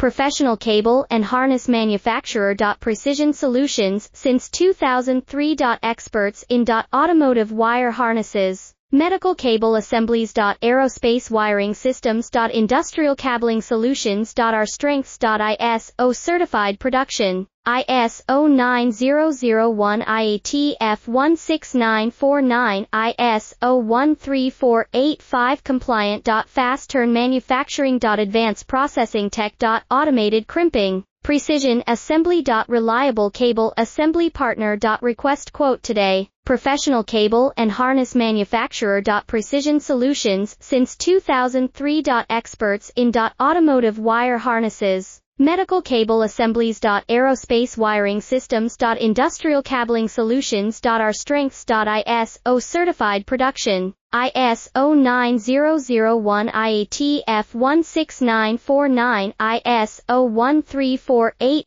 professional cable and harness manufacturer. Precision Solutions since 2003. Experts in automotive wire harnesses, medical cable assemblies. Aerospace wiring systems. Industrial cabling solutions. Our strengths. ISO certified production, ISO 9001 IATF 16949, ISO 13485 compliant. Fast turn manufacturing. Advanced processing tech. Automated crimping, precision assembly. Reliable cable assembly partner. Request quote today. Professional cable and harness manufacturer. Precision Solutions since 2003. Experts in automotive wire harnesses, medical cable assemblies. Aerospace wiring systems. Industrial cabling solutions. Our strengths. ISO certified production, ISO 9001 IATF 16949, ISO 13485